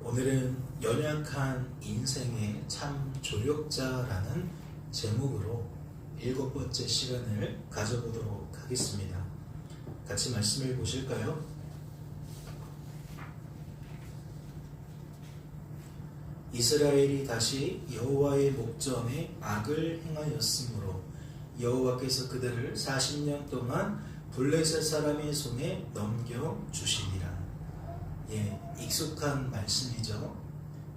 오늘은 연약한 인생의 참 조력자라는 제목으로 7번째 시간을 가져보도록 하겠습니다. 같이 말씀을 보실까요? 이스라엘이 다시 여호와의 목전에 악을 행하였으므로 여호와께서 그들을 40년 동안 블레셋 사람의 손에 넘겨주시니라. 익숙한 말씀이죠.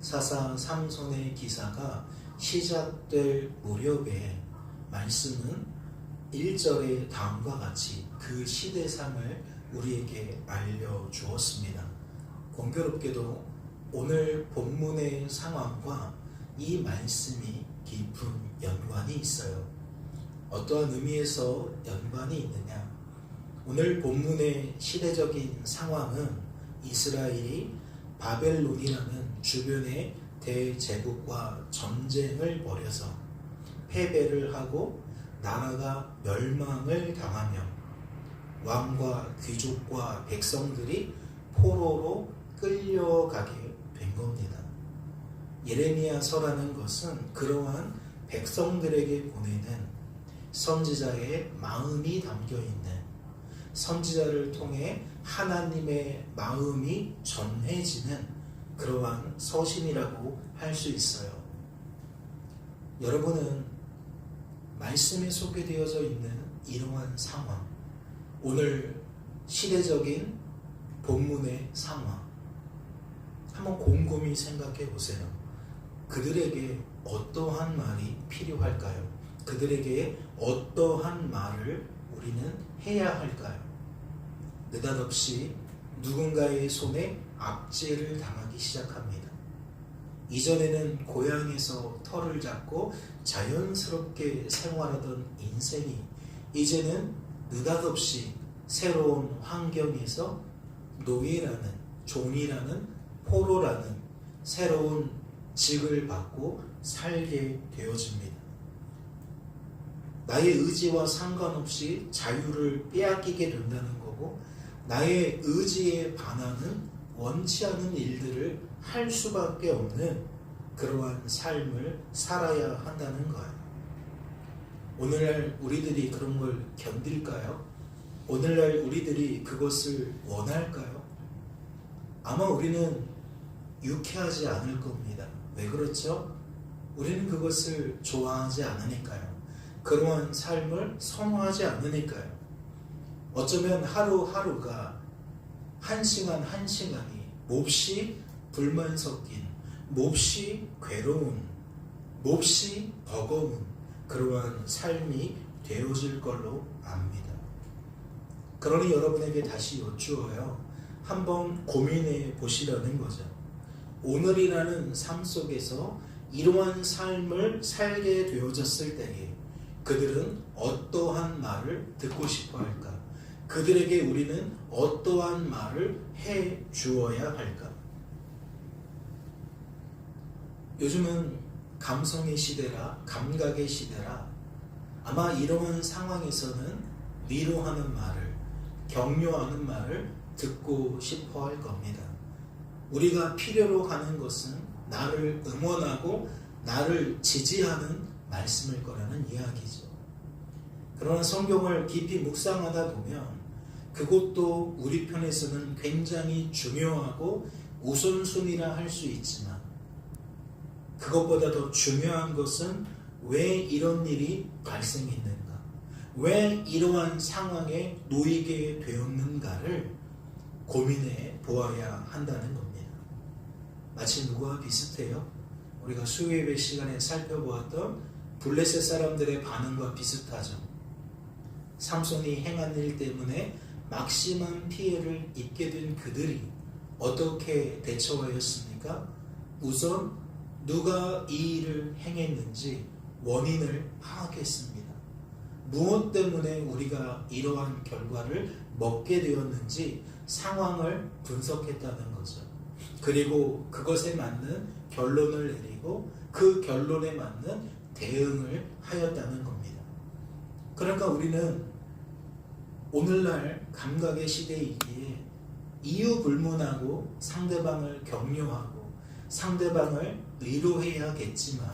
사사 삼손의 기사가 시작될 무렵에 말씀은 1절의 다음과 같이 그 시대상을 우리에게 알려주었습니다. 공교롭게도 오늘 본문의 상황과 이 말씀이 깊은 연관이 있어요. 어떠한 의미에서 연관이 있느냐? 오늘 본문의 시대적인 상황은 이스라엘이 바벨론이라는 주변의 대제국과 전쟁을 벌여서 패배를 하고 나라가 멸망을 당하며 왕과 귀족과 백성들이 포로로 끌려가게 된 겁니다. 예레미야서라는 것은 그러한 백성들에게 보내는 선지자의 마음이 담겨있는, 선지자를 통해 하나님의 마음이 전해지는 그러한 서신이라고 할 수 있어요. 여러분은 말씀에 소개되어져 있는 이러한 상황, 오늘 시대적인 본문의 상황, 한번 곰곰이 생각해 보세요. 그들에게 어떠한 말이 필요할까요? 그들에게 어떠한 말을 우리는 해야 할까요? 느닷없이 누군가의 손에 압제를 당하기 시작합니다. 이전에는 고향에서 터를 잡고 자연스럽게 생활하던 인생이 이제는 느닷없이 새로운 환경에서 노예라는, 종이라는, 포로라는 새로운 직을 받고 살게 되어집니다. 나의 의지와 상관없이 자유를 빼앗기게 된다는 거고, 나의 의지에 반하는 원치 않은 일들을 할 수밖에 없는 그러한 삶을 살아야 한다는 거예요. 오늘날 우리들이 그런 걸 견딜까요? 오늘날 우리들이 그것을 원할까요? 아마 우리는 유쾌하지 않을 겁니다. 왜 그렇죠? 우리는 그것을 좋아하지 않으니까요. 그러한 삶을 선호하지 않으니까요. 어쩌면 하루하루가 한 시간 한 시간이 몹시 불만 섞인, 몹시 괴로운, 몹시 버거운 그러한 삶이 되어질 걸로 압니다. 그러니 여러분에게 다시 여쭈어요. 한번 고민해 보시라는 거죠. 오늘이라는 삶 속에서 이러한 삶을 살게 되어졌을 때에 그들은 어떠한 말을 듣고 싶어 할까? 그들에게 우리는 어떠한 말을 해 주어야 할까? 요즘은 감성의 시대라, 감각의 시대라 아마 이러한 상황에서는 위로하는 말을, 격려하는 말을 듣고 싶어 할 겁니다. 우리가 필요로 하는 것은 나를 응원하고 나를 지지하는 말씀일 거라는 이야기죠. 그러나 성경을 깊이 묵상하다 보면 그것도 우리 편에서는 굉장히 중요하고 우선순위라 할 수 있지만 그것보다 더 중요한 것은 왜 이런 일이 발생했는가? 왜 이러한 상황에 놓이게 되었는가를 고민해 보아야 한다는 겁니다. 마치 누구와 비슷해요? 우리가 수요예배 시간에 살펴보았던 블레셋 사람들의 반응과 비슷하죠. 삼손이 행한 일 때문에 막심한 피해를 입게 된 그들이 어떻게 대처하였습니까? 우선 누가 이 일을 행했는지 원인을 파악했습니다. 무엇 때문에 우리가 이러한 결과를 먹게 되었는지 상황을 분석했다는 거죠. 그리고 그것에 맞는 결론을 내리고 그 결론에 맞는 대응을 하였다는 겁니다. 그러니까 우리는 오늘날 감각의 시대이기에 이유 불문하고 상대방을 격려하고 상대방을 위로해야겠지만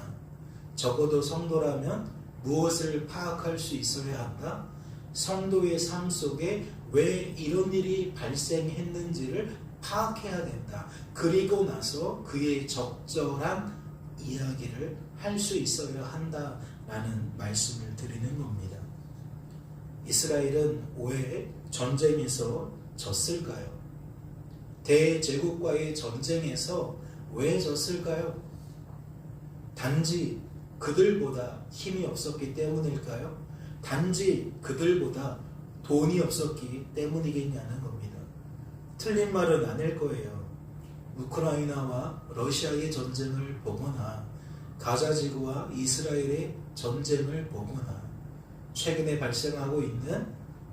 적어도 성도라면 무엇을 파악할 수 있어야 한다? 성도의 삶 속에 왜 이런 일이 발생했는지를 파악해야 된다. 그리고 나서 그의 적절한 이야기를 할 수 있어야 한다라는 말씀을 드리는 겁니다. 이스라엘은 왜 전쟁에서 졌을까요? 대제국과의 전쟁에서 왜 졌을까요? 단지 그들보다 힘이 없었기 때문일까요? 단지 그들보다 돈이 없었기 때문이겠냐는 겁니다. 틀린 말은 아닐 거예요. 우크라이나와 러시아의 전쟁을 보거나 가자지구와 이스라엘의 전쟁을 보거나 최근에 발생하고 있는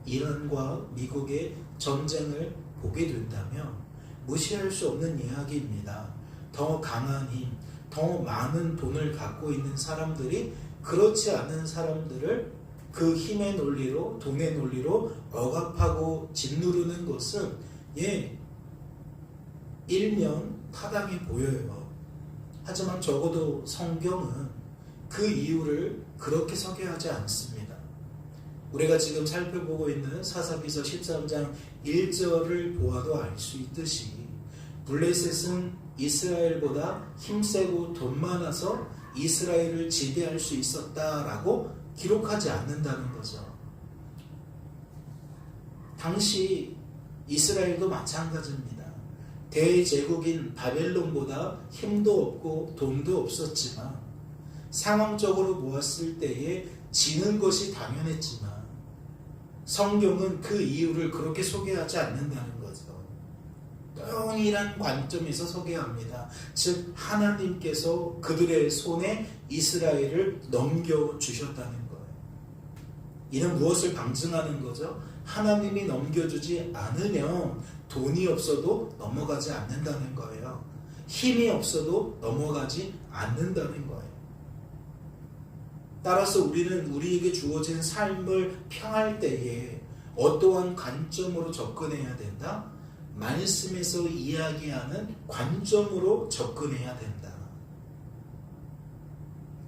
이란과 미국의 전쟁을 보게 된다면 무시할 수 없는 이야기입니다. 더 강한 힘, 더 많은 돈을 갖고 있는 사람들이 그렇지 않은 사람들을 그 힘의 논리로, 돈의 논리로 억압하고 짓누르는 것은 일면 타당해 보여요. 하지만 적어도 성경은 그 이유를 그렇게 소개하지 않습니다. 우리가 지금 살펴보고 있는 사사기서 13장 1절을 보아도 알 수 있듯이 블레셋은 이스라엘보다 힘세고 돈 많아서 이스라엘을 지배할 수 있었다라고 기록하지 않는다는 거죠. 당시 이스라엘도 마찬가지입니다. 대제국인 바벨론보다 힘도 없고 돈도 없었지만 상황적으로 보았을 때에 지는 것이 당연했지만 성경은 그 이유를 그렇게 소개하지 않는다는 거죠. 동일한 관점에서 소개합니다. 즉 하나님께서 그들의 손에 이스라엘을 넘겨주셨다는 거예요. 이는 무엇을 방증하는 거죠? 하나님이 넘겨주지 않으면 돈이 없어도 넘어가지 않는다는 거예요. 힘이 없어도 넘어가지 않는다는 거예요. 따라서 우리는 우리에게 주어진 삶을 평할 때에 어떠한 관점으로 접근해야 된다? 말씀에서 이야기하는 관점으로 접근해야 된다.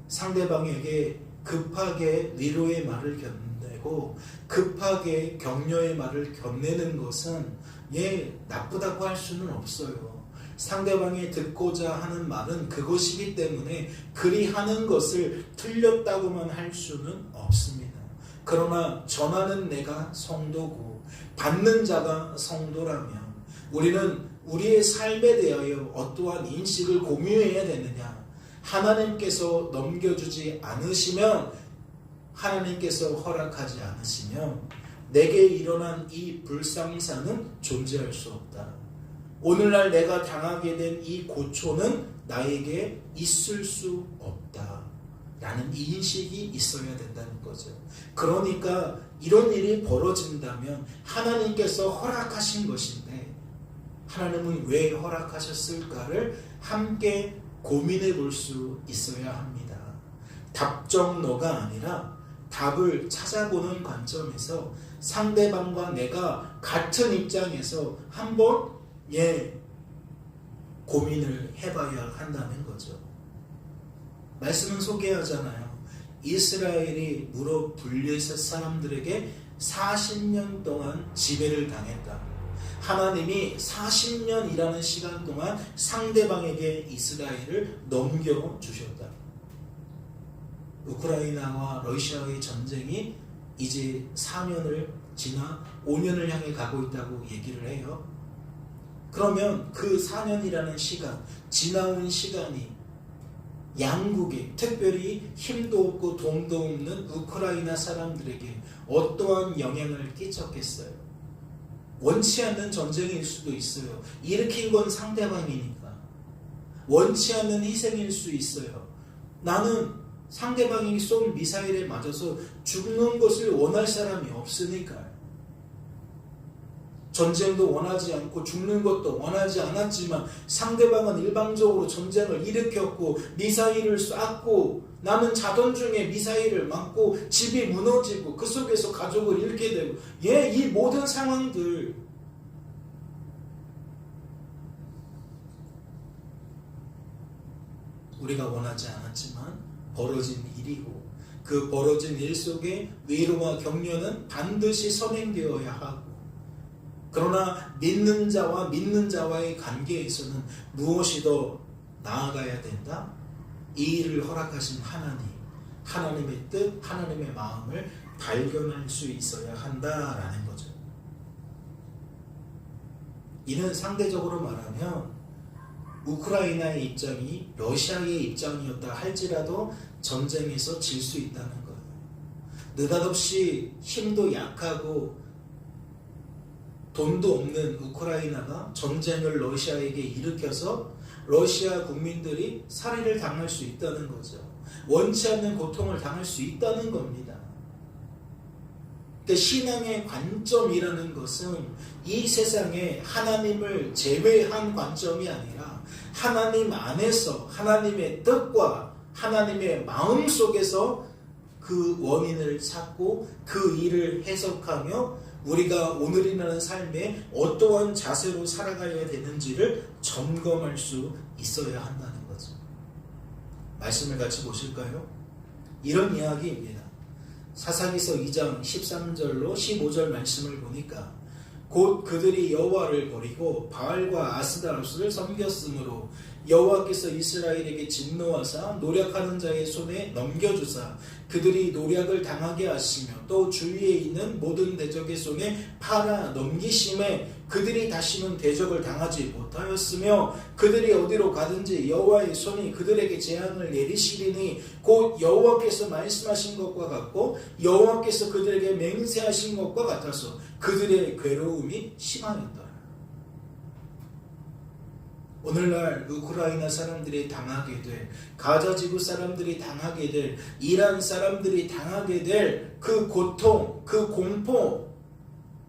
상대방에게 급하게 위로의 말을 건네고 급하게 격려의 말을 건네는 것은 나쁘다고 할 수는 없어요. 상대방이 듣고자 하는 말은 그것이기 때문에 그리 하는 것을 틀렸다고만 할 수는 없습니다. 그러나 전하는 내가 성도고 받는 자가 성도라면 우리는 우리의 삶에 대하여 어떠한 인식을 공유해야 되느냐? 하나님께서 넘겨주지 않으시면, 하나님께서 허락하지 않으시면 내게 일어난 이 불상사는 존재할 수 없다. 오늘날 내가 당하게 된 이 고초는 나에게 있을 수 없다 라는 인식이 있어야 된다는 거죠. 그러니까 이런 일이 벌어진다면 하나님께서 허락하신 것인데 하나님은 왜 허락하셨을까를 함께 고민해 볼 수 있어야 합니다. 답정너가 아니라 답을 찾아보는 관점에서 상대방과 내가 같은 입장에서 한번 고민을 해봐야 한다는 거죠. 말씀은 소개하잖아요. 이스라엘이 무려 블레셋 사람들에게 40년 동안 지배를 당했다. 하나님이 40년이라는 시간 동안 상대방에게 이스라엘을 넘겨주셨다. 우크라이나와 러시아의 전쟁이 이제 4년을 지나 5년을 향해 가고 있다고 얘기를 해요. 그러면 그 4년이라는 시간, 지나온 시간이 양국에, 특별히 힘도 없고 돈도 없는 우크라이나 사람들에게 어떠한 영향을 끼쳤겠어요? 원치 않는 전쟁일 수도 있어요. 일으킨 건 상대방이니까. 원치 않는 희생일 수 있어요. 나는 상대방이 쏜 미사일에 맞아서 죽는 것을 원할 사람이 없으니까요. 전쟁도 원하지 않고 죽는 것도 원하지 않았지만 상대방은 일방적으로 전쟁을 일으켰고 미사일을 쐈고 나는 자던 중에 미사일을 맞고 집이 무너지고 그 속에서 가족을 잃게 되고 이 모든 상황들 우리가 원하지 않았지만 벌어진 일이고, 그 벌어진 일 속에 위로와 격려는 반드시 선행되어야 하고, 그러나 믿는 자와 믿는 자와의 관계에서는 무엇이 더 나아가야 된다? 이 일을 허락하신 하나님, 하나님의 뜻, 하나님의 마음을 발견할 수 있어야 한다라는 거죠. 이는 상대적으로 말하면 우크라이나의 입장이 러시아의 입장이었다 할지라도 전쟁에서 질 수 있다는 거예요. 느닷없이 힘도 약하고 돈도 없는 우크라이나가 전쟁을 러시아에게 일으켜서 러시아 국민들이 살해를 당할 수 있다는 거죠. 원치 않는 고통을 당할 수 있다는 겁니다. 그러니까 신앙의 관점이라는 것은 이 세상에 하나님을 제외한 관점이 아니라 하나님 안에서 하나님의 뜻과 하나님의 마음 속에서 그 원인을 찾고 그 일을 해석하며 우리가 오늘이라는 삶에 어떠한 자세로 살아가야 되는지를 점검할 수 있어야 한다는 거죠. 말씀을 같이 보실까요? 이런 이야기입니다. 사사기서 2장 13절로 15절 말씀을 보니까 곧 그들이 여호와를 버리고 바알과 아스다로스를 섬겼으므로 여호와께서 이스라엘에게 진노하사 노략하는 자의 손에 넘겨주사 그들이 노략을 당하게 하시며 또 주위에 있는 모든 대적의 손에 팔아 넘기심에 그들이 다시는 대적을 당하지 못하였으며 그들이 어디로 가든지 여호와의 손이 그들에게 재앙을 내리시리니 곧 여호와께서 말씀하신 것과 같고 여호와께서 그들에게 맹세하신 것과 같아서 그들의 괴로움이 심하였더라. 오늘날 우크라이나 사람들이 당하게 될, 가자 지구 사람들이 당하게 될, 이란 사람들이 당하게 될 그 고통, 그 공포,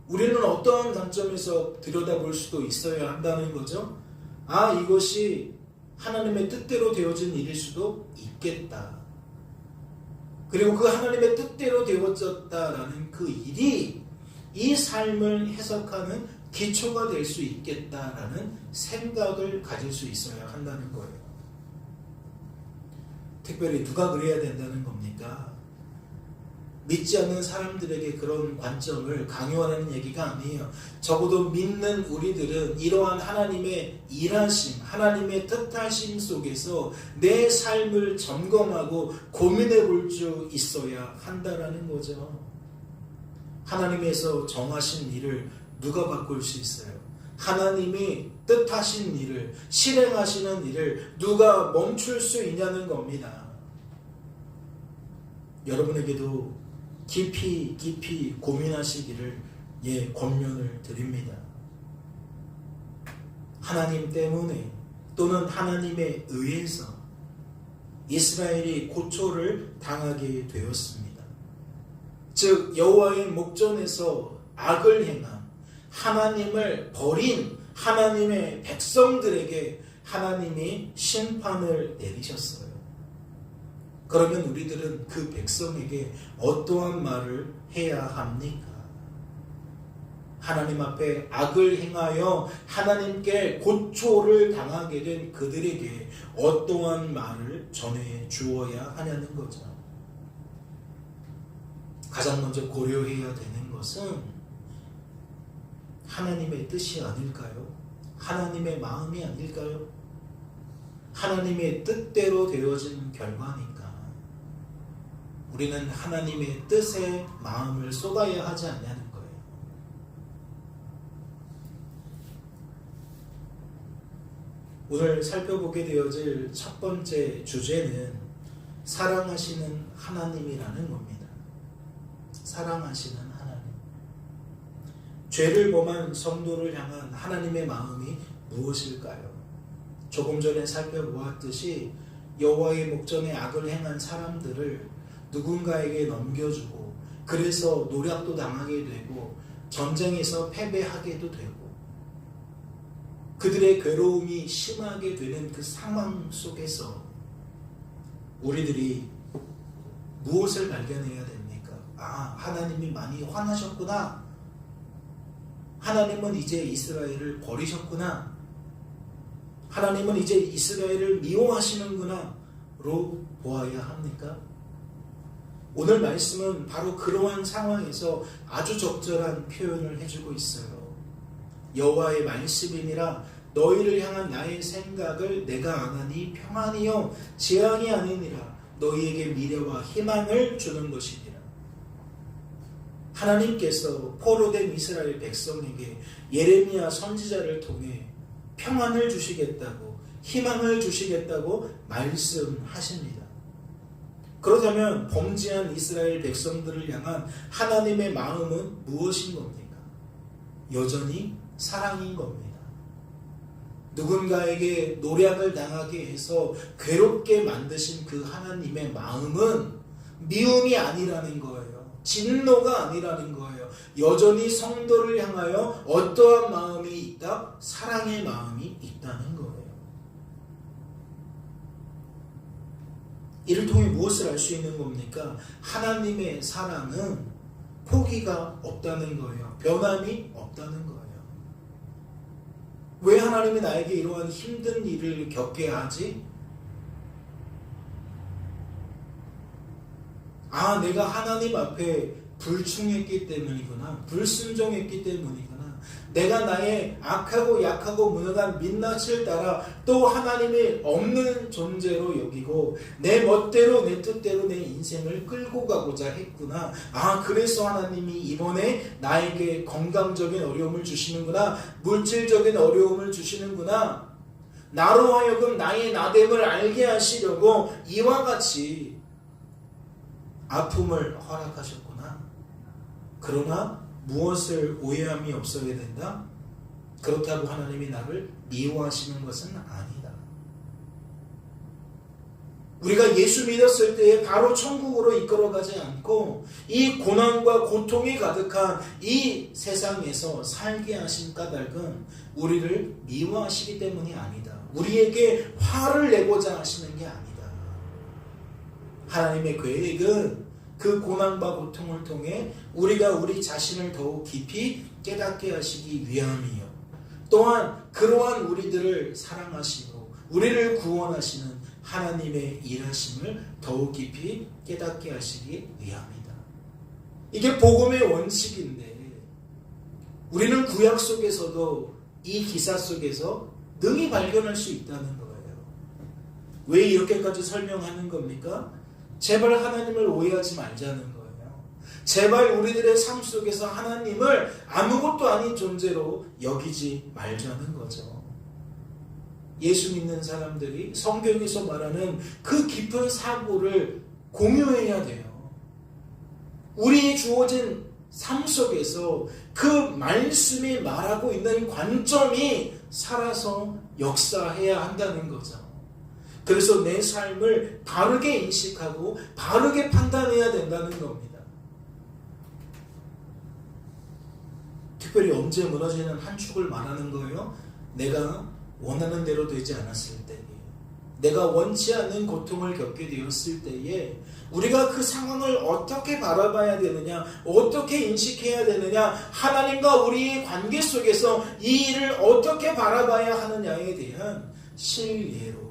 우리는 어떠한 관점에서 들여다볼 수도 있어야 한다는 거죠. 아, 이것이 하나님의 뜻대로 되어진 일일 수도 있겠다. 그리고 그 하나님의 뜻대로 되어졌다라는 그 일이 이 삶을 해석하는 기초가 될 수 있겠다라는 생각을 가질 수 있어야 한다는 거예요. 특별히 누가 그래야 된다는 겁니까? 믿지 않는 사람들에게 그런 관점을 강요하는 얘기가 아니에요. 적어도 믿는 우리들은 이러한 하나님의 일하심, 하나님의 뜻하심 속에서 내 삶을 점검하고 고민해 볼 수 있어야 한다라는 거죠. 하나님에서 정하신 일을 누가 바꿀 수 있어요? 하나님이 뜻하신 일을, 실행하시는 일을 누가 멈출 수 있냐는 겁니다. 여러분에게도 깊이 고민하시기를 권면을 드립니다. 하나님 때문에 또는 하나님에 의해서 이스라엘이 고초를 당하게 되었습니다. 즉 여호와의 목전에서 악을 행한 하나님을 버린 하나님의 백성들에게 하나님이 심판을 내리셨어요. 그러면 우리들은 그 백성에게 어떠한 말을 해야 합니까? 하나님 앞에 악을 행하여 하나님께 고초를 당하게 된 그들에게 어떠한 말을 전해 주어야 하냐는 거죠. 가장 먼저 고려해야 되는 것은 하나님의 뜻이 아닐까요? 하나님의 마음이 아닐까요? 하나님의 뜻대로 되어진 결과니까 우리는 하나님의 뜻에 마음을 쏟아야 하지 않냐는 거예요. 오늘 살펴보게 되어질 첫 번째 주제는 사랑하시는 하나님이라는 겁니다. 사랑하시는 하나님. 죄를 범한 성도를 향한 하나님의 마음이 무엇일까요? 조금 전에 살펴보았듯이 여호와의 목전에 악을 행한 사람들을 누군가에게 넘겨주고 그래서 노략도 당하게 되고 전쟁에서 패배하게도 되고 그들의 괴로움이 심하게 되는 그 상황 속에서 우리들이 무엇을 발견해야 됩니까? 아, 하나님이 많이 화나셨구나. 하나님은 이제 이스라엘을 버리셨구나. 하나님은 이제 이스라엘을 미워하시는구나 로 보아야 합니까? 오늘 말씀은 바로 그러한 상황에서 아주 적절한 표현을 해주고 있어요. 여호와의 말씀이니라 너희를 향한 나의 생각을 내가 아나니 평안이요 재앙이 아니니라 너희에게 미래와 희망을 주는 것이니라. 하나님께서 포로된 이스라엘 백성에게 예레미야 선지자를 통해 평안을 주시겠다고 희망을 주시겠다고 말씀하십니다. 그렇다면 범죄한 이스라엘 백성들을 향한 하나님의 마음은 무엇인 겁니까? 여전히 사랑인 겁니다. 누군가에게 노략을 당하게 해서 괴롭게 만드신 그 하나님의 마음은 미움이 아니라는 거예요. 진노가 아니라는 거예요. 여전히 성도를 향하여 어떠한 마음이 있다? 사랑의 마음이 있다는 거예요. 이를 통해 무엇을 알 수 있는 겁니까? 하나님의 사랑은 포기가 없다는 거예요. 변함이 없다는 거예요. 왜 하나님이 나에게 이러한 힘든 일을 겪게 하지? 내가 하나님 앞에 불충했기 때문이구나. 불순종했기 때문이구나. 내가 나의 악하고 약하고 무능한 민낯을 따라 또 하나님이 없는 존재로 여기고 내 멋대로 내 뜻대로 내 인생을 끌고 가고자 했구나. 그래서 하나님이 이번에 나에게 건강적인 어려움을 주시는구나. 물질적인 어려움을 주시는구나. 나로 하여금 나의 나됨을 알게 하시려고 이와 같이 아픔을 허락하셨구나. 그러나 무엇을 오해함이 없어야 된다? 그렇다고 하나님이 나를 미워하시는 것은 아니다. 우리가 예수 믿었을 때에 바로 천국으로 이끌어가지 않고 이 고난과 고통이 가득한 이 세상에서 살게 하신 까닭은 우리를 미워하시기 때문이 아니다. 우리에게 화를 내고자 하시는 게 아니다. 하나님의 계획은 그 고난과 고통을 통해 우리가 우리 자신을 더욱 깊이 깨닫게 하시기 위함이요. 또한 그러한 우리들을 사랑하시고 우리를 구원하시는 하나님의 일하심을 더욱 깊이 깨닫게 하시기 위함이다. 이게 복음의 원칙인데 우리는 구약 속에서도 이 기사 속에서 능히 발견할 수 있다는 거예요. 왜 이렇게까지 설명하는 겁니까? 제발 하나님을 오해하지 말자는 거예요. 제발 우리들의 삶 속에서 하나님을 아무것도 아닌 존재로 여기지 말자는 거죠. 예수 믿는 사람들이 성경에서 말하는 그 깊은 사고를 공유해야 돼요. 우리의 주어진 삶 속에서 그 말씀이 말하고 있는 관점이 살아서 역사해야 한다는 거죠. 그래서 내 삶을 바르게 인식하고 바르게 판단해야 된다는 겁니다. 특별히 언제 무너지는 한 축을 말하는 거예요? 내가 원하는 대로 되지 않았을 때에, 내가 원치 않는 고통을 겪게 되었을 때에 우리가 그 상황을 어떻게 바라봐야 되느냐, 어떻게 인식해야 되느냐, 하나님과 우리의 관계 속에서 이 일을 어떻게 바라봐야 하느냐에 대한 실예로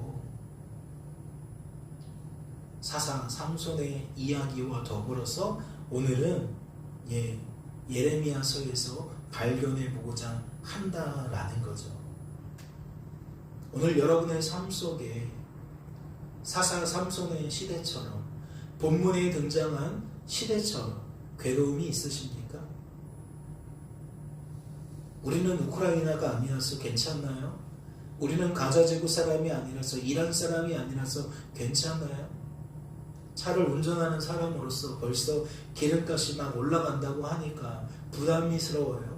사상 삼손의 이야기와 더불어서 오늘은 예레미야서에서 발견해 보고자 한다라는 거죠. 오늘 여러분의 삶 속에 사상 삼손의 시대처럼 본문에 등장한 시대처럼 괴로움이 있으십니까? 우리는 우크라이나가 아니라서 괜찮나요? 우리는 가자 지구 사람이 아니라서 이란 사람이 아니라서 괜찮나요? 차를 운전하는 사람으로서 벌써 기름값이 막 올라간다고 하니까 부담스러워요.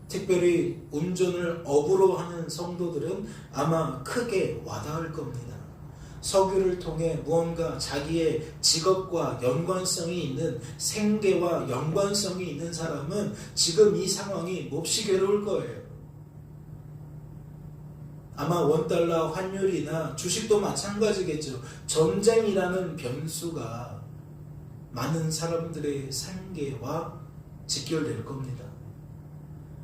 특별히 운전을 업으로 하는 성도들은 아마 크게 와닿을 겁니다. 석유를 통해 무언가 자기의 직업과 연관성이 있는, 생계와 연관성이 있는 사람은 지금 이 상황이 몹시 괴로울 거예요. 아마 원달러 환율이나 주식도 마찬가지겠죠. 전쟁이라는 변수가 많은 사람들의 생계와 직결될 겁니다.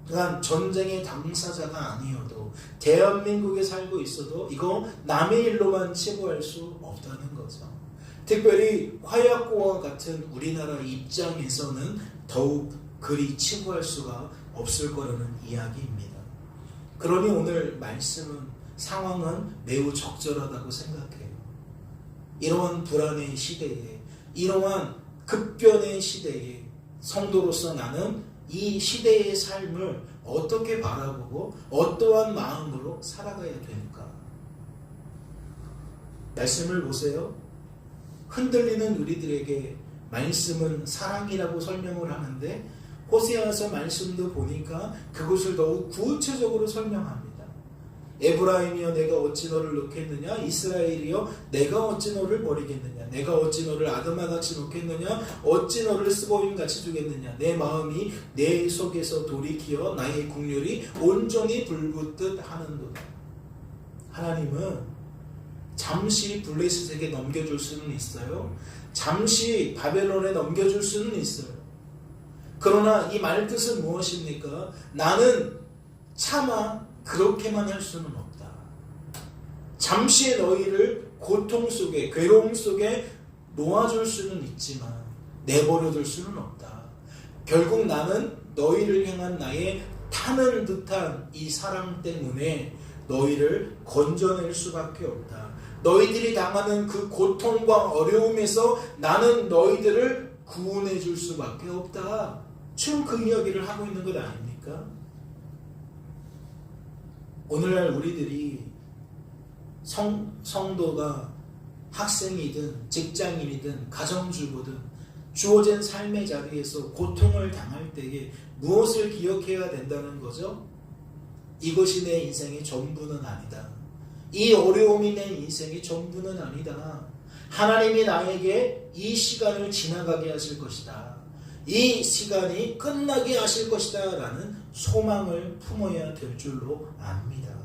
그러니까 전쟁의 당사자가 아니어도 대한민국에 살고 있어도 이거 남의 일로만 치부할 수 없다는 거죠. 특별히 화약고와 같은 우리나라 입장에서는 더욱 그리 치부할 수가 없을 거라는 이야기입니다. 그러니 오늘 말씀은 상황은 매우 적절하다고 생각해요. 이러한 불안의 시대에, 이러한 급변의 시대에 성도로서 나는 이 시대의 삶을 어떻게 바라보고 어떠한 마음으로 살아가야 되는가? 말씀을 보세요. 흔들리는 우리들에게 말씀은 사랑이라고 설명을 하는데 호세아서 말씀도 보니까 그것을 더욱 구체적으로 설명합니다. 에브라임이여 내가 어찌 너를 놓겠느냐, 이스라엘이여 내가 어찌 너를 버리겠느냐, 내가 어찌 너를 아드마같이 놓겠느냐, 어찌 너를 스보임같이 두겠느냐, 내 마음이 내 속에서 돌이키어 나의 국률이 온전히 불붙듯 하는도다. 하나님은 잠시 블레셋에게 넘겨줄 수는 있어요. 잠시 바벨론에 넘겨줄 수는 있어요. 그러나 이 말 뜻은 무엇입니까? 나는 차마 그렇게만 할 수는 없다. 잠시 너희를 고통 속에, 괴로움 속에 놓아줄 수는 있지만 내버려둘 수는 없다. 결국 나는 너희를 향한 나의 타는 듯한 이 사랑 때문에 너희를 건져낼 수밖에 없다. 너희들이 당하는 그 고통과 어려움에서 나는 너희들을 구원해 줄 수밖에 없다. 지금 그 이야기를 하고 있는 것 아닙니까? 오늘날 우리들이 성도가 학생이든 직장인이든 가정주부든 주어진 삶의 자리에서 고통을 당할 때에 무엇을 기억해야 된다는 거죠? 이것이 내 인생의 전부는 아니다. 이 어려움이 내 인생의 전부는 아니다. 하나님이 나에게 이 시간을 지나가게 하실 것이다. 이 시간이 끝나게 하실 것이다 라는 소망을 품어야 될 줄로 압니다.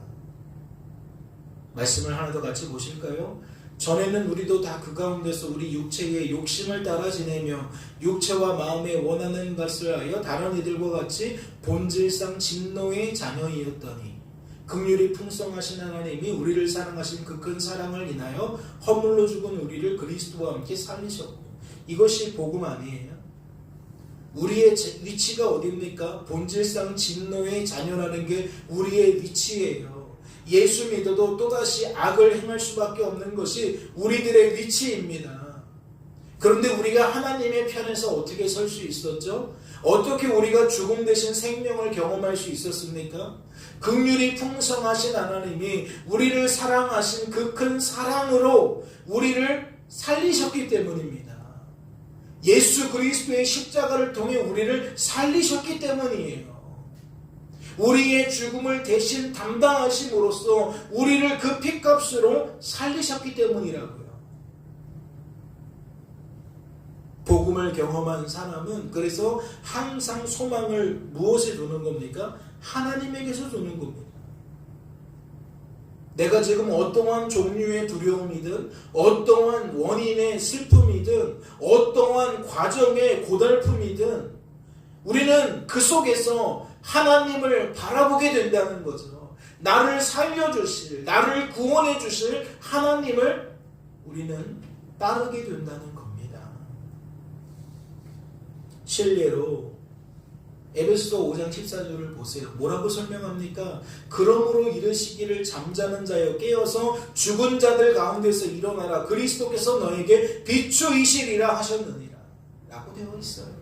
말씀을 하나 더 같이 보실까요? 전에는 우리도 다 그 가운데서 우리 육체의 욕심을 따라 지내며 육체와 마음에 원하는 것을 하여 다른 이들과 같이 본질상 진노의 자녀이었더니 긍휼이 풍성하신 하나님이 우리를 사랑하신 그 큰 사랑을 인하여 허물로 죽은 우리를 그리스도와 함께 살리셨고, 이것이 복음 아니에요? 우리의 위치가 어디입니까? 본질상 진노의 자녀라는 게 우리의 위치예요. 예수 믿어도 또다시 악을 행할 수밖에 없는 것이 우리들의 위치입니다. 그런데 우리가 하나님의 편에서 어떻게 설 수 있었죠? 어떻게 우리가 죽음 대신 생명을 경험할 수 있었습니까? 긍휼이 풍성하신 하나님이 우리를 사랑하신 그 큰 사랑으로 우리를 살리셨기 때문입니다. 예수 그리스도의 십자가를 통해 우리를 살리셨기 때문이에요. 우리의 죽음을 대신 담당하심으로써 우리를 그 핏값으로 살리셨기 때문이라고요. 복음을 경험한 사람은 그래서 항상 소망을 무엇에 두는 겁니까? 하나님에게서 두는 겁니다. 내가 지금 어떠한 종류의 두려움이든 어떠한 원인의 슬픔이든 어떠한 과정의 고달픔이든 우리는 그 속에서 하나님을 바라보게 된다는 거죠. 나를 살려주실, 나를 구원해 주실 하나님을 우리는 따르게 된다는 겁니다. 실례로 에베소서 5장 14절을 보세요. 뭐라고 설명합니까? 그러므로 이르시기를 잠자는 자여 깨어서 죽은 자들 가운데서 일어나라. 그리스도께서 너에게 비추이시리라 하셨느니라 라고 되어 있어요.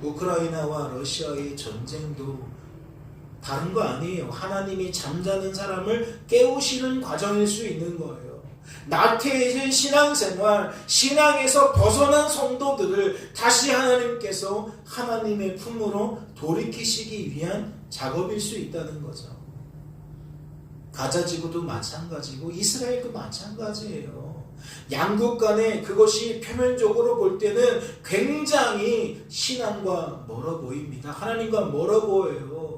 우크라이나와 러시아의 전쟁도 다른 거 아니에요. 하나님이 잠자는 사람을 깨우시는 과정일 수 있는 거예요. 나태해진 신앙생활, 신앙에서 벗어난 성도들을 다시 하나님께서 하나님의 품으로 돌이키시기 위한 작업일 수 있다는 거죠. 가자지구도 마찬가지고 이스라엘도 마찬가지예요. 양국 간에 그것이 표면적으로 볼 때는 굉장히 신앙과 멀어 보입니다. 하나님과 멀어 보여요.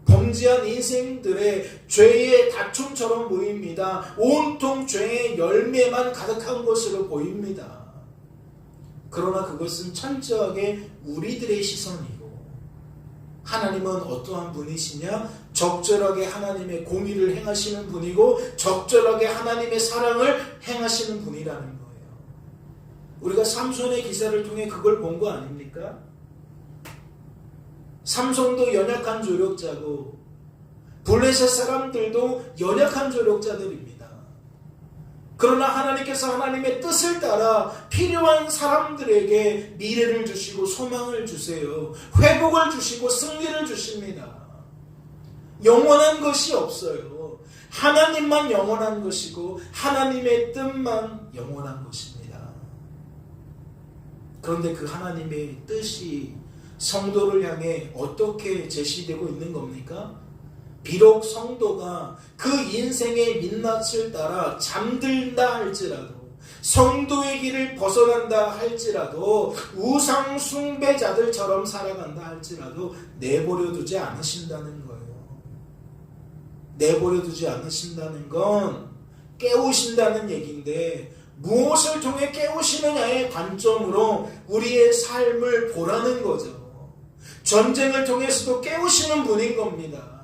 범죄한 인생들의 죄의 다툼처럼 보입니다. 온통 죄의 열매만 가득한 것으로 보입니다. 그러나 그것은 철저하게 우리들의 시선이고 하나님은 어떠한 분이시냐? 적절하게 하나님의 공의를 행하시는 분이고 적절하게 하나님의 사랑을 행하시는 분이라는 거예요. 우리가 삼손의 기사를 통해 그걸 본 거 아닙니까? 삼손도 연약한 조력자고 블레셋 사람들도 연약한 조력자들입니다. 그러나 하나님께서 하나님의 뜻을 따라 필요한 사람들에게 미래를 주시고 소망을 주세요. 회복을 주시고 승리를 주십니다. 영원한 것이 없어요. 하나님만 영원한 것이고 하나님의 뜻만 영원한 것입니다. 그런데 그 하나님의 뜻이 성도를 향해 어떻게 제시되고 있는 겁니까? 비록 성도가 그 인생의 민낯을 따라 잠들다 할지라도 성도의 길을 벗어난다 할지라도 우상 숭배자들처럼 살아간다 할지라도 내버려 두지 않으신다는 거예요. 내버려 두지 않으신다는 건 깨우신다는 얘기인데 무엇을 통해 깨우시느냐의 관점으로 우리의 삶을 보라는 거죠. 전쟁을 통해서도 깨우시는 분인 겁니다.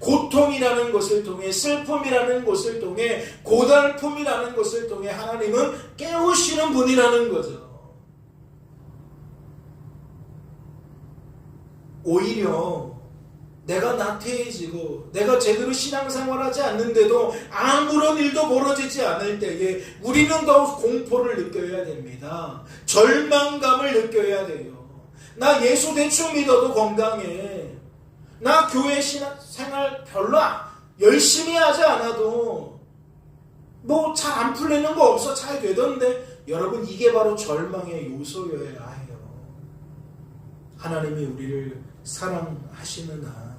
고통이라는 것을 통해 슬픔이라는 것을 통해 고달픔이라는 것을 통해 하나님은 깨우시는 분이라는 거죠. 오히려 내가 나태해지고 내가 제대로 신앙생활하지 않는데도 아무런 일도 벌어지지 않을 때에 우리는 더욱 공포를 느껴야 됩니다. 절망감을 느껴야 돼요. 나 예수 대충 믿어도 건강해. 나 교회 생활 별로 열심히 하지 않아도 뭐 잘 안 풀리는 거 없어. 잘 되던데. 여러분 이게 바로 절망의 요소여야 해요. 하나님이 우리를 사랑하시느나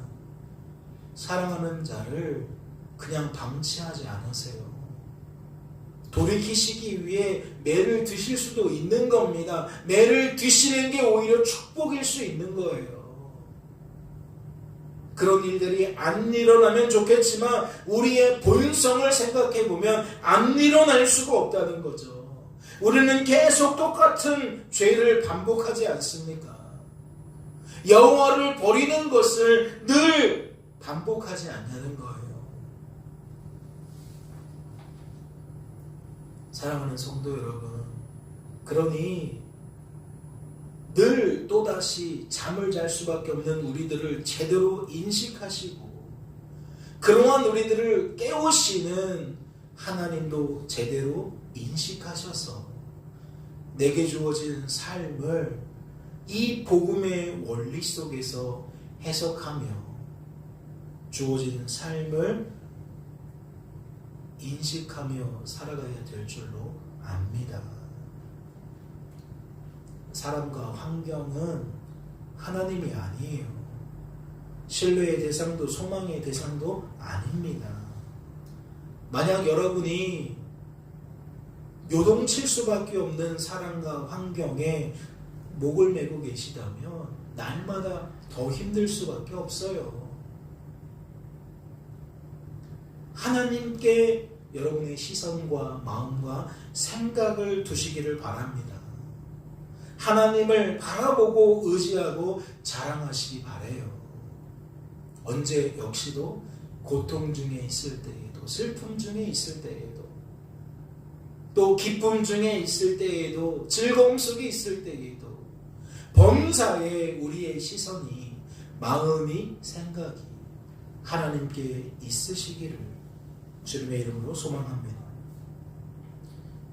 사랑하는 자를 그냥 방치하지 않으세요. 돌이키시기 위해 매를 드실 수도 있는 겁니다. 매를 드시는 게 오히려 축복일 수 있는 거예요. 그런 일들이 안 일어나면 좋겠지만 우리의 본성을 생각해 보면 안 일어날 수가 없다는 거죠. 우리는 계속 똑같은 죄를 반복하지 않습니까? 여호와를 버리는 것을 늘 반복하지 않냐는 거예요. 사랑하는 성도 여러분, 그러니 늘 또다시 잠을 잘 수밖에 없는 우리들을 제대로 인식하시고 그러한 우리들을 깨우시는 하나님도 제대로 인식하셔서 내게 주어진 삶을 이 복음의 원리 속에서 해석하며 주어진 삶을 인식하며 살아가야 될 줄로 압니다. 사람과 환경은 하나님이 아니에요. 신뢰의 대상도 소망의 대상도 아닙니다. 만약 여러분이 요동칠 수밖에 없는 사람과 환경에 목을 메고 계시다면 날마다 더 힘들 수밖에 없어요. 하나님께 여러분의 시선과 마음과 생각을 두시기를 바랍니다. 하나님을 바라보고 의지하고 자랑하시기 바라요. 언제 역시도 고통 중에 있을 때에도 슬픔 중에 있을 때에도 또 기쁨 중에 있을 때에도 즐거움 속에 있을 때에도 범사에 우리의 시선이 마음이 생각이 하나님께 있으시기를 주님의 이름으로 소망합니다.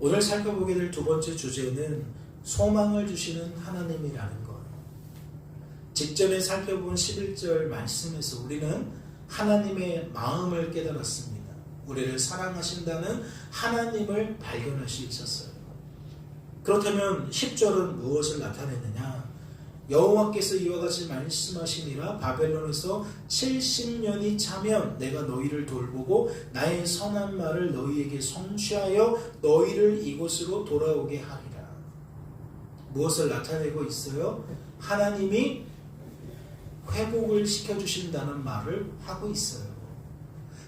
오늘 살펴보게 될 두 번째 주제는 소망을 주시는 하나님이라는 것. 직전에 살펴본 11절 말씀에서 우리는 하나님의 마음을 깨달았습니다. 우리를 사랑하신다는 하나님을 발견할 수 있었어요. 그렇다면 10절은 무엇을 나타내느냐? 여호와께서 이와 같이 말씀하시니라 바벨론에서 70년이 차면 내가 너희를 돌보고 나의 선한 말을 너희에게 성취하여 너희를 이곳으로 돌아오게 하리라. 무엇을 나타내고 있어요? 하나님이 회복을 시켜주신다는 말을 하고 있어요.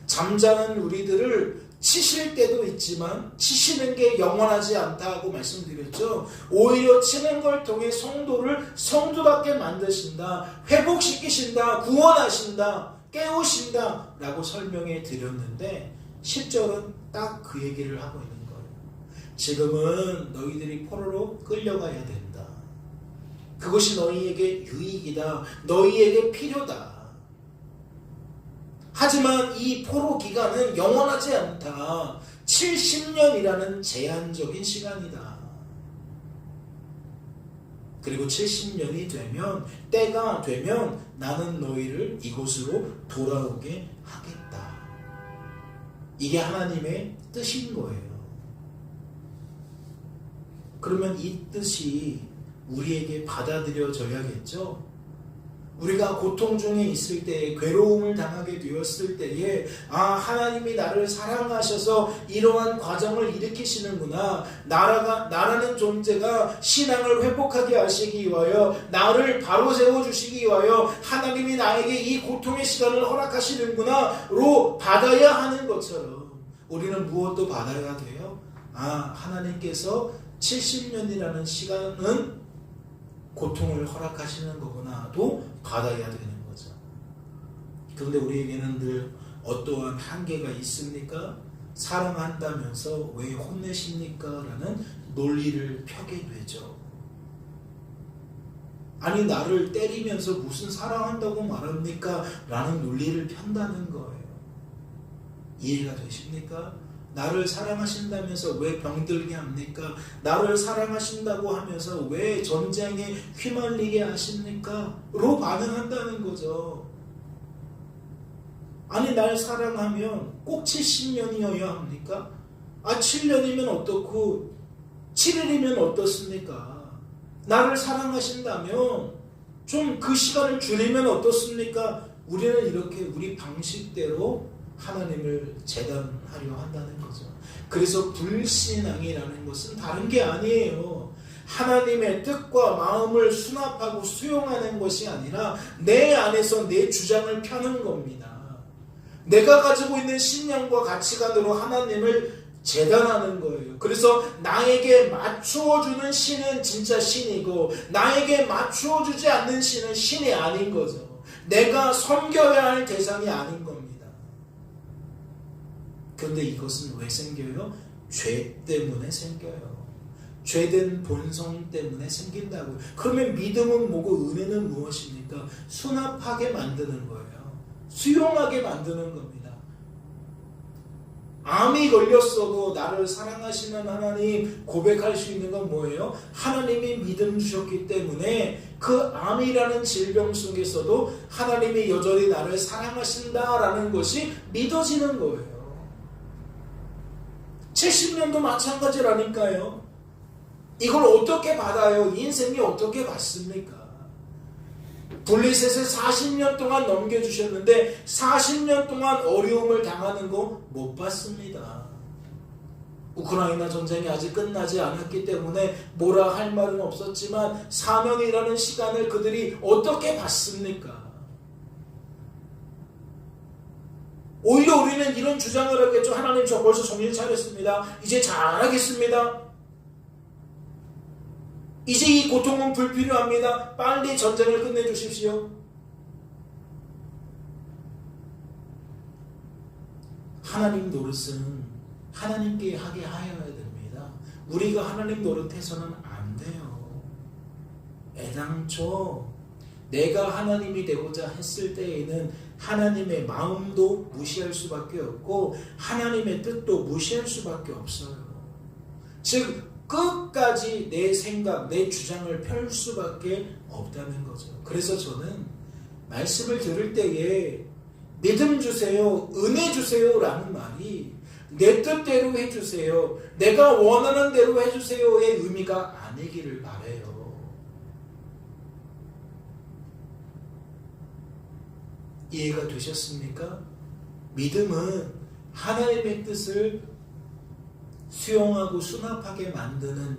잠자는 우리들을 치실 때도 있지만 치시는 게 영원하지 않다고 말씀드렸죠. 오히려 치는 걸 통해 성도를 성도답게 만드신다, 회복시키신다, 구원하신다, 깨우신다 라고 설명해 드렸는데 10절은 딱 그 얘기를 하고 있는 거예요. 지금은 너희들이 포로로 끌려가야 된다. 그것이 너희에게 유익이다. 너희에게 필요다. 하지만 이 포로 기간은 영원하지 않다. 70년이라는 제한적인 시간이다. 그리고 70년이 되면, 때가 되면 나는 너희를 이곳으로 돌아오게 하겠다. 이게 하나님의 뜻인 거예요. 그러면 이 뜻이 우리에게 받아들여져야겠죠? 우리가 고통 중에 있을 때, 괴로움을 당하게 되었을 때에 하나님이 나를 사랑하셔서 이러한 과정을 일으키시는구나. 나라는 존재가 신앙을 회복하게 하시기 위하여, 나를 바로 세워주시기 위하여 하나님이 나에게 이 고통의 시간을 허락하시는구나 로 받아야 하는 것처럼 우리는 무엇도 받아야 돼요? 하나님께서 70년이라는 시간은 고통을 허락하시는 거구나도 받아야 되는 거죠. 그런데 우리에게는 늘 어떠한 한계가 있습니까? 사랑한다면서 왜 혼내십니까? 라는 논리를 펴게 되죠. 아니, 나를 때리면서 무슨 사랑한다고 말합니까? 라는 논리를 편다는 거예요. 이해가 되십니까? 나를 사랑하신다면서 왜 병들게 합니까? 나를 사랑하신다고 하면서 왜 전쟁에 휘말리게 하십니까? 로 반응한다는 거죠. 아니, 날 사랑하면 꼭 70년이어야 합니까? 7년이면 어떻고 7일이면 어떻습니까? 나를 사랑하신다면 좀 그 시간을 줄이면 어떻습니까? 우리는 이렇게 우리 방식대로 하나님을 재단하려 한다는 거죠. 그래서 불신앙이라는 것은 다른 게 아니에요. 하나님의 뜻과 마음을 수납하고 수용하는 것이 아니라 내 안에서 내 주장을 펴는 겁니다. 내가 가지고 있는 신념과 가치관으로 하나님을 재단하는 거예요. 그래서 나에게 맞추어주는 신은 진짜 신이고, 나에게 맞추어주지 않는 신은 신이 아닌 거죠. 내가 섬겨야 할 대상이 아닌 겁니다. 그런데 이것은 왜 생겨요? 죄 때문에 생겨요. 죄된 본성 때문에 생긴다고요. 그러면 믿음은 뭐고 은혜는 무엇입니까? 수납하게 만드는 거예요. 수용하게 만드는 겁니다. 암이 걸렸어도 나를 사랑하시는 하나님 고백할 수 있는 건 뭐예요? 하나님이 믿음 주셨기 때문에 그 암이라는 질병 속에서도 하나님이 여전히 나를 사랑하신다라는 것이 믿어지는 거예요. 70년도 마찬가지라니까요. 이걸 어떻게 받아요? 인생이 어떻게 받습니까? 블리셋을 40년 동안 넘겨주셨는데 40년 동안 어려움을 당하는 거 못 받습니다. 우크라이나 전쟁이 아직 끝나지 않았기 때문에 뭐라 할 말은 없었지만 4년이라는 시간을 그들이 어떻게 받습니까? 오히려 우리는 이런 주장을 하겠죠. 하나님, 저 벌써 정신 차렸습니다. 이제 잘하겠습니다. 이제 이 고통은 불필요합니다. 빨리 전쟁을 끝내주십시오. 하나님 노릇은 하나님께 하게 하여야 됩니다. 우리가 하나님 노릇해서는 안 돼요. 애당초 내가 하나님이 되고자 했을 때에는 하나님의 마음도 무시할 수밖에 없고 하나님의 뜻도 무시할 수밖에 없어요. 즉 끝까지 내 생각, 내 주장을 펼 수밖에 없다는 거죠. 그래서 저는 말씀을 들을 때에 믿음 주세요, 은혜 주세요 라는 말이 내 뜻대로 해주세요, 내가 원하는 대로 해주세요의 의미가 아니기를 바라요. 이해가 되셨습니까? 믿음은 하나님의 뜻을 수용하고 수납하게 만드는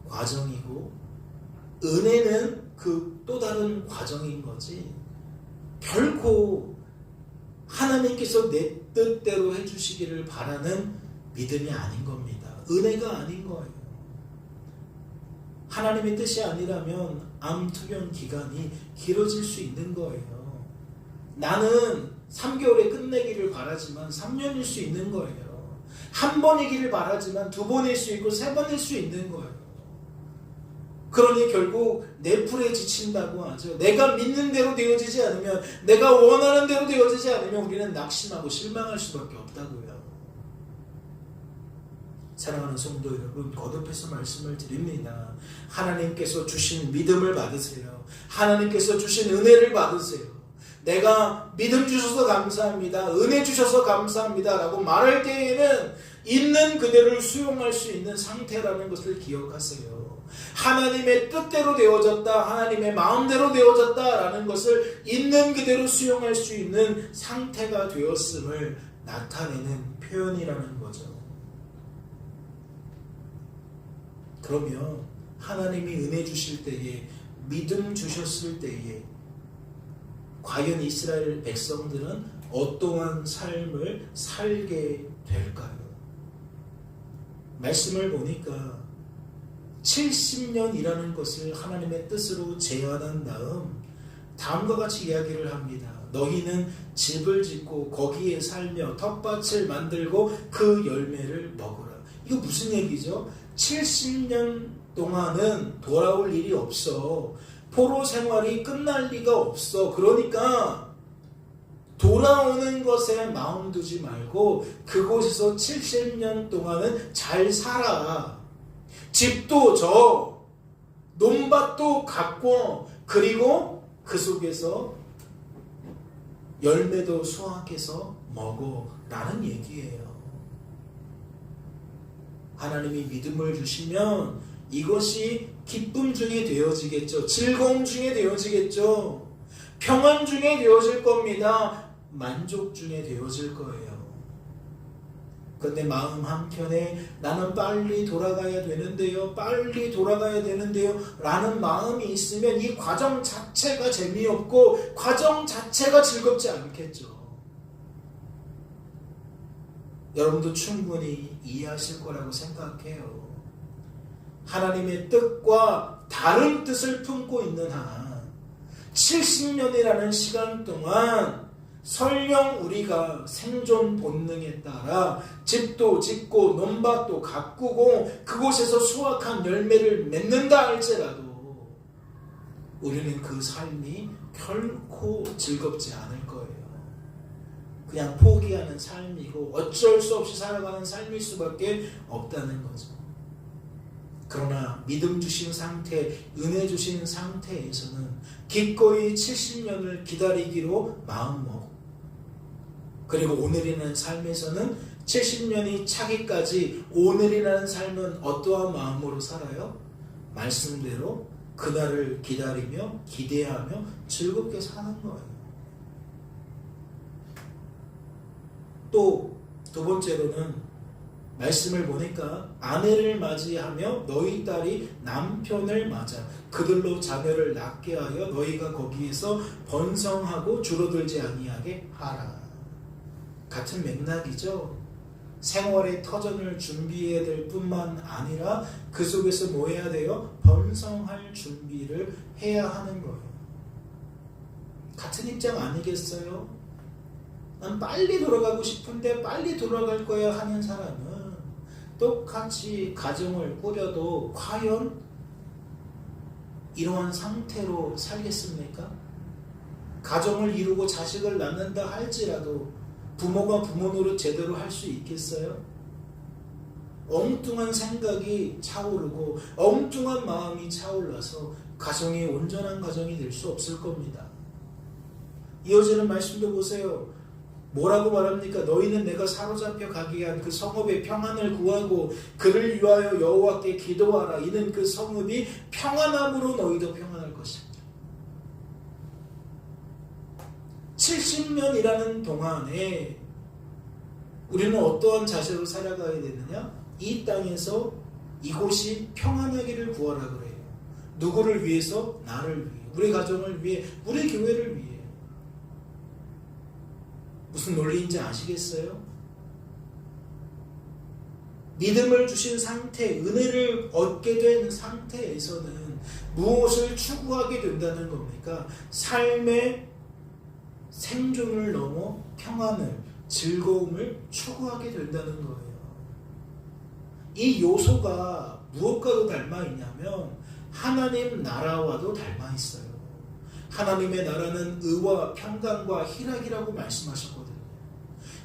과정이고, 은혜는 그 또 다른 과정인 거지, 결코 하나님께서 내 뜻대로 해주시기를 바라는 믿음이 아닌 겁니다. 은혜가 아닌 거예요. 하나님의 뜻이 아니라면 암 투병 기간이 길어질 수 있는 거예요. 나는 3개월에 끝내기를 바라지만 3년일 수 있는 거예요. 한 번이기를 바라지만 2번일 수 있고 3번일 수 있는 거예요. 그러니 결국 내 풀에 지친다고 하죠. 내가 믿는 대로 되어지지 않으면, 내가 원하는 대로 되어지지 않으면 우리는 낙심하고 실망할 수밖에 없다고요. 사랑하는 성도 여러분, 거듭해서 말씀을 드립니다. 하나님께서 주신 믿음을 받으세요. 하나님께서 주신 은혜를 받으세요. 내가 믿음 주셔서 감사합니다, 은혜 주셔서 감사합니다 라고 말할 때에는 있는 그대로를 수용할 수 있는 상태라는 것을 기억하세요. 하나님의 뜻대로 되어졌다, 하나님의 마음대로 되어졌다 라는 것을 있는 그대로 수용할 수 있는 상태가 되었음을 나타내는 표현이라는 거죠. 그러면 하나님이 은혜 주실 때에, 믿음 주셨을 때에 과연 이스라엘 백성들은 어떠한 삶을 살게 될까요? 말씀을 보니까 70년이라는 것을 하나님의 뜻으로 제안한 다음 다음과 같이 이야기를 합니다. 너희는 집을 짓고 거기에 살며 텃밭을 만들고 그 열매를 먹으라. 이거 무슨 얘기죠? 70년 동안은 돌아올 일이 없어. 포로 생활이 끝날 리가 없어. 그러니까 돌아오는 것에 마음 두지 말고 그곳에서 70년 동안은 잘 살아. 집도 져, 논밭도 가꿔, 그리고 그 속에서 열매도 수확해서 먹어 라는 얘기예요. 하나님이 믿음을 주시면 이것이 기쁨 중에 되어지겠죠. 즐거움 중에 되어지겠죠. 평안 중에 되어질 겁니다. 만족 중에 되어질 거예요. 그런데 마음 한켠에 나는 빨리 돌아가야 되는데요, 빨리 돌아가야 되는데요 라는 마음이 있으면 이 과정 자체가 재미없고 과정 자체가 즐겁지 않겠죠. 여러분도 충분히 이해하실 거라고 생각해요. 하나님의 뜻과 다른 뜻을 품고 있는 한 70년이라는 시간 동안 설령 우리가 생존 본능에 따라 집도 짓고 논밭도 가꾸고 그곳에서 수확한 열매를 맺는다 할지라도 우리는 그 삶이 결코 즐겁지 않을 거예요. 그냥 포기하는 삶이고 어쩔 수 없이 살아가는 삶일 수밖에 없다는 거죠. 그러나 믿음 주신 상태, 은혜 주신 상태에서는 기꺼이 70년을 기다리기로 마음먹고, 그리고 오늘이라는 삶에서는 70년이 차기까지 오늘이라는 삶은 어떠한 마음으로 살아요? 말씀대로 그날을 기다리며 기대하며 즐겁게 사는 거예요. 또 두 번째로는 말씀을 보니까 아내를 맞이하며 너희 딸이 남편을 맞아 그들로 자녀를 낳게 하여 너희가 거기에서 번성하고 줄어들지 아니하게 하라. 같은 맥락이죠. 생활의 터전을 준비해야 될 뿐만 아니라 그 속에서 뭐 해야 돼요? 번성할 준비를 해야 하는 거예요. 같은 입장 아니겠어요? 난 빨리 돌아가고 싶은데 빨리 돌아갈 거야 하는 사람은 똑같이 가정을 꾸려도 과연 이러한 상태로 살겠습니까? 가정을 이루고 자식을 낳는다 할지라도 부모가 부모 노릇 제대로 할 수 있겠어요? 엉뚱한 생각이 차오르고 엉뚱한 마음이 차올라서 가정이 온전한 가정이 될 수 없을 겁니다. 이어지는 말씀도 보세요. 뭐라고 말합니까? 너희는 내가 사로잡혀 가게 한 그 성읍의 평안을 구하고 그를 위하여 여호와께 기도하라. 이는 그 성읍이 평안함으로 너희도 평안할 것입니다. 70년이라는 동안에 우리는 어떠한 자세로 살아가야 되느냐? 이 땅에서 이곳이 평안하기를 구하라 그래요. 누구를 위해서? 나를 위해, 우리 가정을 위해, 우리 교회를 위해. 무슨 논리인지 아시겠어요? 믿음을 주신 상태, 은혜를 얻게 된 상태에서는 무엇을 추구하게 된다는 겁니까? 삶의 생존을 넘어 평안을, 즐거움을 추구하게 된다는 거예요. 이 요소가 무엇과도 닮아 있냐면 하나님 나라와도 닮아 있어요. 하나님의 나라는 의와 평강과 희락이라고 말씀하셨거든요.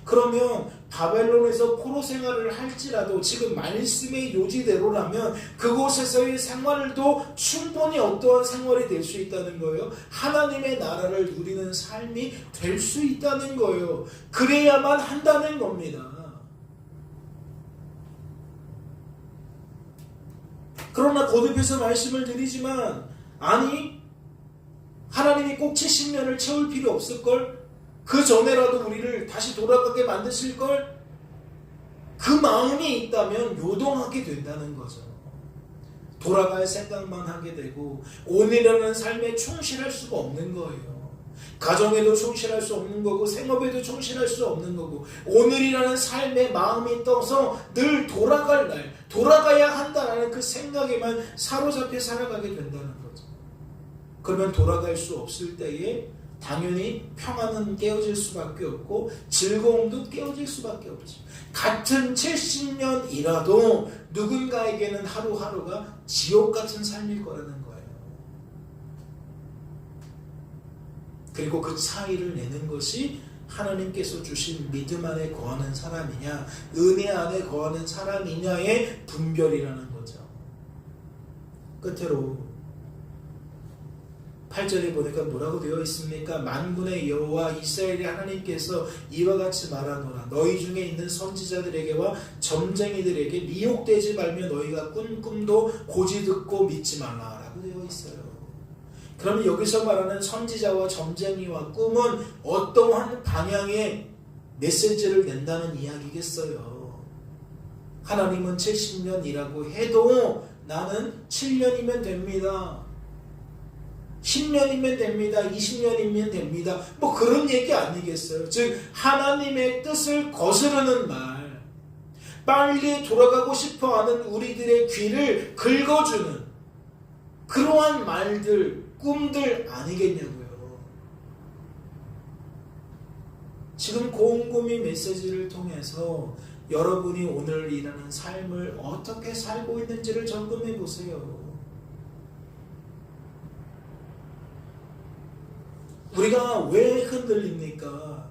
그러면 바벨론에서 포로 생활을 할지라도 지금 말씀의 요지대로라면 그곳에서의 생활도 충분히 어떠한 생활이 될 수 있다는 거예요. 하나님의 나라를 누리는 삶이 될 수 있다는 거예요. 그래야만 한다는 겁니다. 그러나 거듭해서 말씀을 드리지만 아니 하나님이 꼭 70년을 채울 필요 없을걸? 그 전에라도 우리를 다시 돌아가게 만드실걸? 그 마음이 있다면 요동하게 된다는 거죠. 돌아갈 생각만 하게 되고 오늘이라는 삶에 충실할 수가 없는 거예요. 가정에도 충실할 수 없는 거고 생업에도 충실할 수 없는 거고 오늘이라는 삶에 마음이 떠서 늘 돌아갈 날, 돌아가야 한다는 그 생각에만 사로잡혀 살아가게 된다는 거죠. 그러면 돌아갈 수 없을 때에 당연히 평안은 깨어질 수밖에 없고 즐거움도 깨어질 수밖에 없죠. 같은 70년이라도 누군가에게는 하루하루가 지옥 같은 삶일 거라는 거예요. 그리고 그 차이를 내는 것이 하나님께서 주신 믿음 안에 거하는 사람이냐 은혜 안에 거하는 사람이냐의 분별이라는 거죠. 끝으로 8절에 보니까 뭐라고 되어 있습니까? 만군의 여호와 이스라엘의 하나님께서 이와 같이 말하노라. 너희 중에 있는 선지자들에게와 점쟁이들에게 미혹되지 말며 너희가 꾼 꿈도 고지 듣고 믿지 말라 라고 되어 있어요. 그러면 여기서 말하는 선지자와 점쟁이와 꿈은 어떠한 방향의 메시지를 낸다는 이야기겠어요. 하나님은 70년이라고 해도 나는 7년이면 됩니다. 10년이면 됩니다. 20년이면 됩니다. 뭐 그런 얘기 아니겠어요. 즉 하나님의 뜻을 거스르는 말, 빨리 돌아가고 싶어하는 우리들의 귀를 긁어주는 그러한 말들, 꿈들 아니겠냐고요. 지금 곰곰이 메시지를 통해서 여러분이 오늘 일하는 삶을 어떻게 살고 있는지를 점검해 보세요. 우리가 왜 흔들립니까?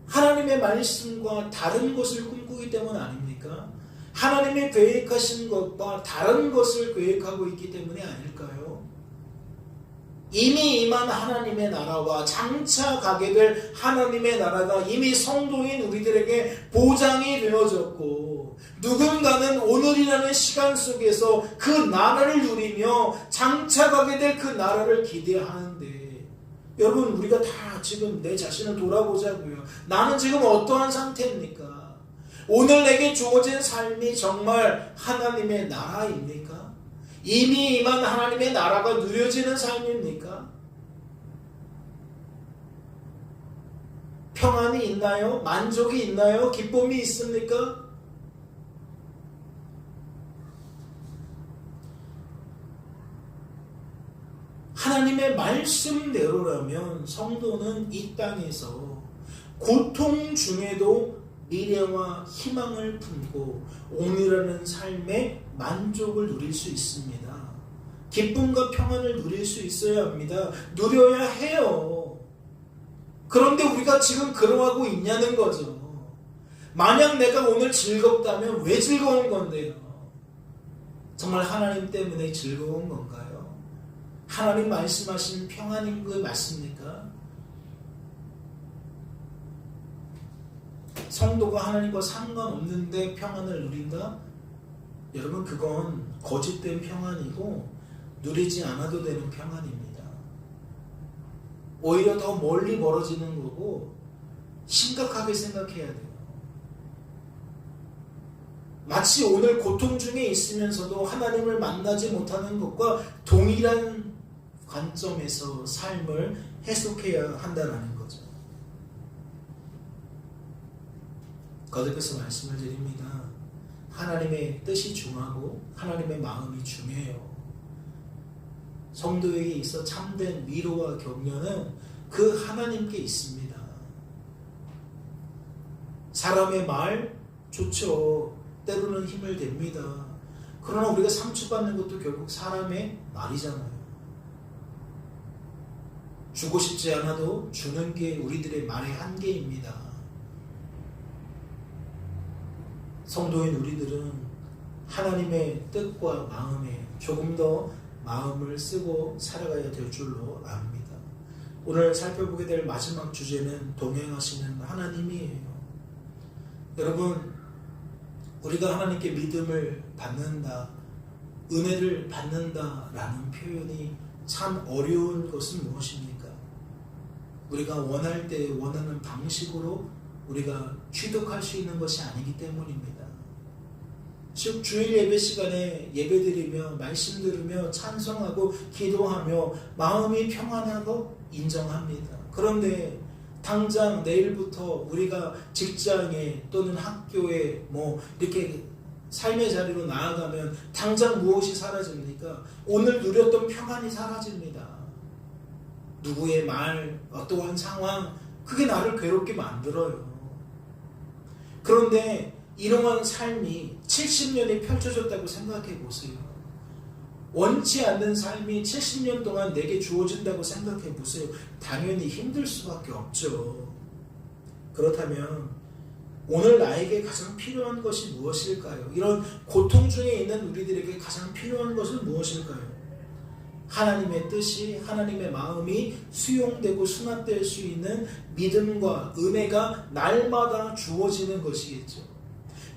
하나님의 말씀과 다른 것을 꿈꾸기 때문 아닙니까? 하나님의 계획하신 것과 다른 것을 계획하고 있기 때문이 아닐까요? 이미 임한 하나님의 나라와 장차 가게 될 하나님의 나라가 이미 성도인 우리들에게 보장이 되어졌고 누군가는 오늘이라는 시간 속에서 그 나라를 누리며 장차 가게 될 그 나라를 기대하는데 여러분 우리가 다 지금 내 자신을 돌아보자고요. 나는 지금 어떠한 상태입니까? 오늘 내게 주어진 삶이 정말 하나님의 나라입니까? 이미 임한 하나님의 나라가 누려지는 삶입니까? 평안이 있나요? 만족이 있나요? 기쁨이 있습니까? 하나님의 말씀대로라면 성도는 이 땅에서 고통 중에도 미래와 희망을 품고 오늘이라는 삶의 만족을 누릴 수 있습니다. 기쁨과 평안을 누릴 수 있어야 합니다. 누려야 해요. 그런데 우리가 지금 그러하고 있냐는 거죠. 만약 내가 오늘 즐겁다면 왜 즐거운 건데요? 정말 하나님 때문에 즐거운 건가요? 하나님 말씀하신 평안인 거 맞습니까? 성도가 하나님과 상관없는데 평안을 누린다? 여러분 그건 거짓된 평안이고 누리지 않아도 되는 평안입니다. 오히려 더 멀리 멀어지는 거고 심각하게 생각해야 돼요. 마치 오늘 고통 중에 있으면서도 하나님을 만나지 못하는 것과 동일한 관점에서 삶을 해석해야 한다는 거죠. 거듭해서 말씀을 드립니다. 하나님의 뜻이 중요하고 하나님의 마음이 중요해요. 성도에게 있어 참된 위로와 격려는 그 하나님께 있습니다. 사람의 말 좋죠. 때로는 힘을 댑니다. 그러나 우리가 상처받는 것도 결국 사람의 말이잖아요. 주고 싶지 않아도 주는 게 우리들의 말의 한계입니다. 성도인 우리들은 하나님의 뜻과 마음에 조금 더 마음을 쓰고 살아가야 될 줄로 압니다. 오늘 살펴보게 될 마지막 주제는 동행하시는 하나님이에요. 여러분, 우리가 하나님께 믿음을 받는다, 은혜를 받는다라는 표현이 참 어려운 것은 무엇입니까? 우리가 원할 때 원하는 방식으로 우리가 취득할 수 있는 것이 아니기 때문입니다. 즉 주일 예배 시간에 예배드리며 말씀 들으며 찬송하고 기도하며 마음이 평안하고 인정합니다. 그런데 당장 내일부터 우리가 직장에 또는 학교에 이렇게 삶의 자리로 나아가면 당장 무엇이 사라집니까? 오늘 누렸던 평안이 사라집니다. 누구의 말, 어떠한 상황, 그게 나를 괴롭게 만들어요. 그런데 이러한 삶이 70년이 펼쳐졌다고 생각해 보세요. 원치 않는 삶이 70년 동안 내게 주어진다고 생각해 보세요. 당연히 힘들 수밖에 없죠. 그렇다면 오늘 나에게 가장 필요한 것이 무엇일까요? 이런 고통 중에 있는 우리들에게 가장 필요한 것은 무엇일까요? 하나님의 뜻이, 하나님의 마음이 수용되고 수납될 수 있는 믿음과 은혜가 날마다 주어지는 것이겠죠.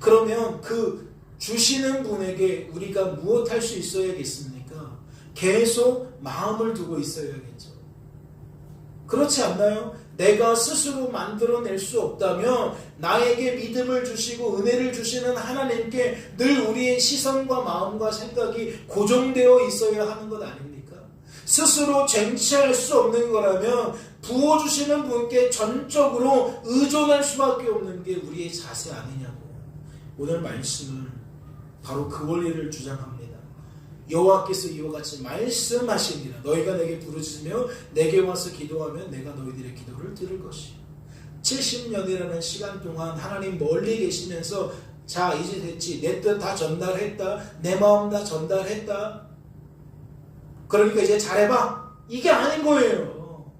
그러면 그 주시는 분에게 우리가 무엇 할 수 있어야겠습니까? 계속 마음을 두고 있어야겠죠. 그렇지 않나요? 내가 스스로 만들어낼 수 없다면 나에게 믿음을 주시고 은혜를 주시는 하나님께 늘 우리의 시선과 마음과 생각이 고정되어 있어야 하는 것 아닙니까? 스스로 쟁취할 수 없는 거라면 부어주시는 분께 전적으로 의존할 수밖에 없는 게 우리의 자세 아니냐고. 오늘 말씀은 바로 그 원리를 주장합니다. 여호와께서 이와 같이 말씀하시니라. 너희가 내게 부르짖으며 내게 와서 기도하면 내가 너희들의 기도를 들을 것이요. 70년이라는 시간 동안 하나님 멀리 계시면서 자 이제 됐지. 내 뜻 다 전달했다. 내 마음 다 전달했다. 그러니까 이제 잘해봐. 이게 아닌 거예요.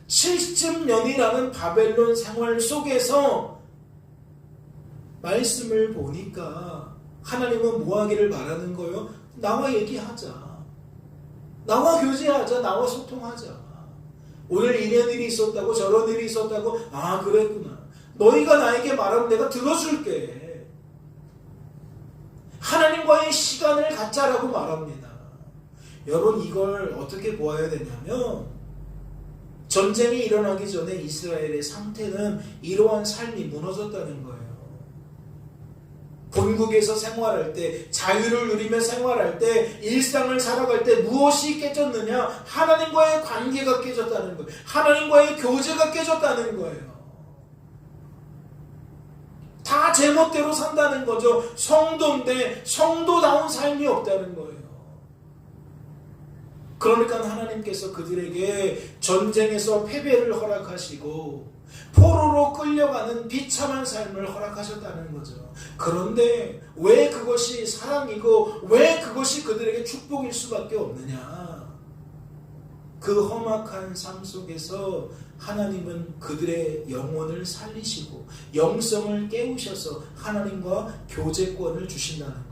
70년이라는 바벨론 생활 속에서 말씀을 보니까 하나님은 뭐 하기를 바라는 거예요? 나와 얘기하자. 나와 교제하자. 나와 소통하자. 오늘 이런 일이 있었다고 저런 일이 있었다고 아 그랬구나. 너희가 나에게 말하면 내가 들어줄게. 하나님과의 시간을 갖자라고 말합니다. 여러분 이걸 어떻게 보아야 되냐면 전쟁이 일어나기 전에 이스라엘의 상태는 이러한 삶이 무너졌다는 거예요. 본국에서 생활할 때, 자유를 누리며 생활할 때, 일상을 살아갈 때 무엇이 깨졌느냐? 하나님과의 관계가 깨졌다는 거예요. 하나님과의 교제가 깨졌다는 거예요. 다 제멋대로 산다는 거죠. 성도인데 성도다운 삶이 없다는 거예요. 그러니까 하나님께서 그들에게 전쟁에서 패배를 허락하시고 포로로 끌려가는 비참한 삶을 허락하셨다는 거죠. 그런데 왜 그것이 사랑이고 왜 그것이 그들에게 축복일 수밖에 없느냐? 그 험악한 삶 속에서 하나님은 그들의 영혼을 살리시고 영성을 깨우셔서 하나님과 교제권을 주신다는 거예요.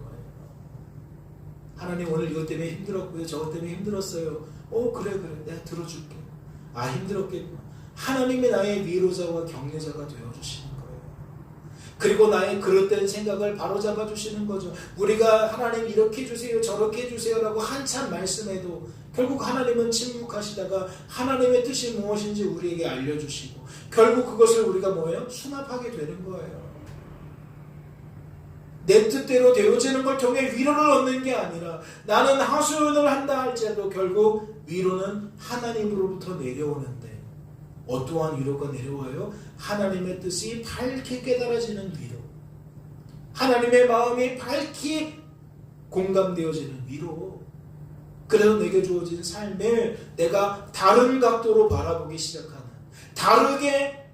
하나님 오늘 이것 때문에 힘들었고요. 저것 때문에 힘들었어요. 그래 내가 들어줄게. 아 힘들었겠구나. 하나님이 나의 위로자와 격려자가 되어주시는 거예요. 그리고 나의 그릇된 생각을 바로잡아 주시는 거죠. 우리가 하나님 이렇게 해주세요 저렇게 해주세요라고 한참 말씀해도 결국 하나님은 침묵하시다가 하나님의 뜻이 무엇인지 우리에게 알려주시고 결국 그것을 우리가 수납하게 되는 거예요. 내 뜻대로 되어지는 걸 통해 위로를 얻는 게 아니라 나는 하소연을 한다 할지라도 결국 위로는 하나님으로부터 내려오는데 어떠한 위로가 내려와요? 하나님의 뜻이 밝게 깨달아지는 위로. 하나님의 마음이 밝히 공감되어지는 위로. 그래서 내게 주어진 삶을 내가 다른 각도로 바라보기 시작하는, 다르게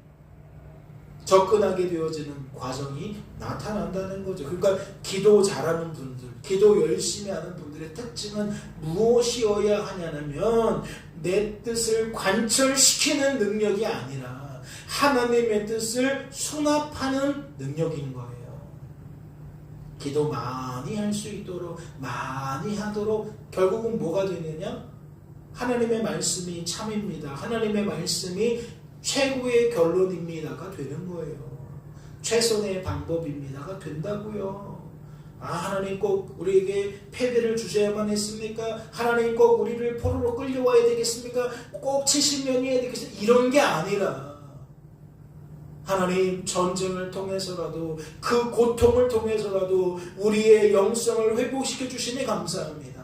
접근하게 되어지는 과정이 나타난다는 거죠. 그러니까 기도 잘하는 분들, 기도 열심히 하는 분들의 특징은 무엇이어야 하냐면 내 뜻을 관철시키는 능력이 아니라 하나님의 뜻을 수납하는 능력인 거예요. 기도 많이 할 수 있도록, 많이 하도록 결국은 뭐가 되느냐? 하나님의 말씀이 참입니다. 하나님의 말씀이 최고의 결론입니다가 되는 거예요. 최선의 방법입니다가 된다고요. 하나님 꼭 우리에게 패배를 주셔야만 했습니까? 하나님 꼭 우리를 포로로 끌려와야 되겠습니까? 꼭 70년이 해야 되겠습니까? 이런 게 아니라 하나님 전쟁을 통해서라도, 그 고통을 통해서라도 우리의 영성을 회복시켜 주시니 감사합니다.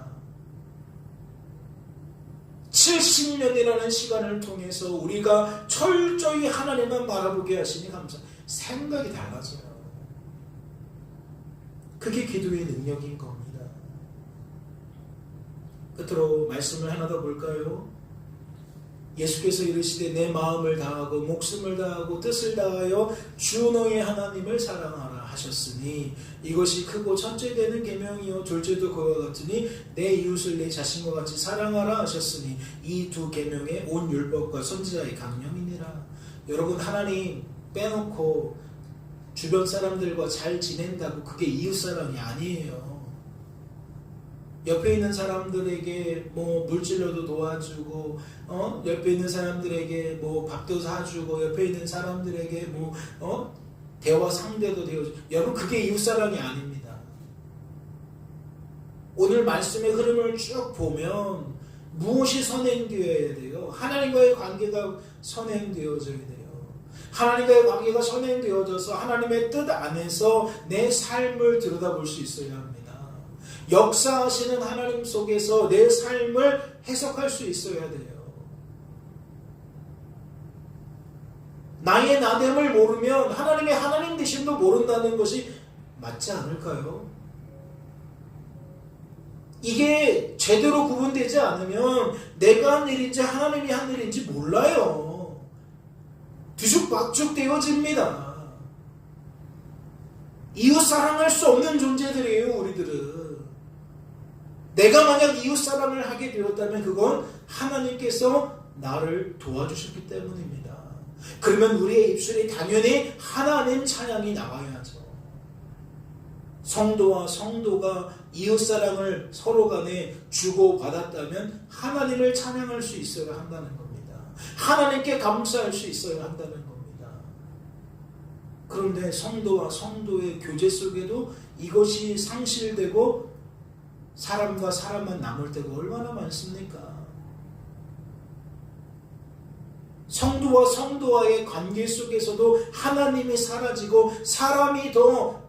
70년이라는 시간을 통해서 우리가 철저히 하나님만 바라보게 하시니 감사합니다. 생각이 달라져요. 그게 기도의 능력인 겁니다. 끝으로 말씀을 하나 더 볼까요? 예수께서 이르시되 내 마음을 다하고 목숨을 다하고 뜻을 다하여 주 너의 하나님을 사랑하라 하셨으니 이것이 크고 첫째 되는 계명이요 둘째도 그와 같으니 내 이웃을 내 자신과 같이 사랑하라 하셨으니 이 두 계명에 온 율법과 선지자의 강령이니라. 여러분, 하나님 빼놓고 주변 사람들과 잘 지낸다고 그게 이웃사랑이 아니에요. 옆에 있는 사람들에게 뭐 물질로도 도와주고, 옆에 있는 사람들에게 뭐 밥도 사주고, 옆에 있는 사람들에게 뭐 대화 상대도 되어주고, 여러분 그게 이웃사랑이 아닙니다. 오늘 말씀의 흐름을 쭉 보면 무엇이 선행되어야 돼요? 하나님과의 관계가 선행되어져야 돼요. 하나님과의 관계가 선행되어져서 하나님의 뜻 안에서 내 삶을 들여다볼 수 있어야 합니다. 역사하시는 하나님 속에서 내 삶을 해석할 수 있어야 돼요. 나의 나됨을 모르면 하나님의 하나님 되심도 모른다는 것이 맞지 않을까요? 이게 제대로 구분되지 않으면 내가 한 일인지 하나님이 한 일인지 몰라요. 뒤죽박죽 되어집니다. 이웃 사랑할 수 없는 존재들이에요, 우리들은. 내가 만약 이웃 사랑을 하게 되었다면 그건 하나님께서 나를 도와주셨기 때문입니다. 그러면 우리의 입술에 당연히 하나님 찬양이 나와야죠. 성도와 성도가 이웃사랑을 서로 간에 주고받았다면 하나님을 찬양할 수 있어야 한다는 겁니다. 하나님께 감사할 수 있어야 한다는 겁니다. 그런데 성도와 성도의 교제 속에도 이것이 상실되고 사람과 사람만 남을 때가 얼마나 많습니까? 성도와 성도와의 관계 속에서도 하나님이 사라지고 사람이 더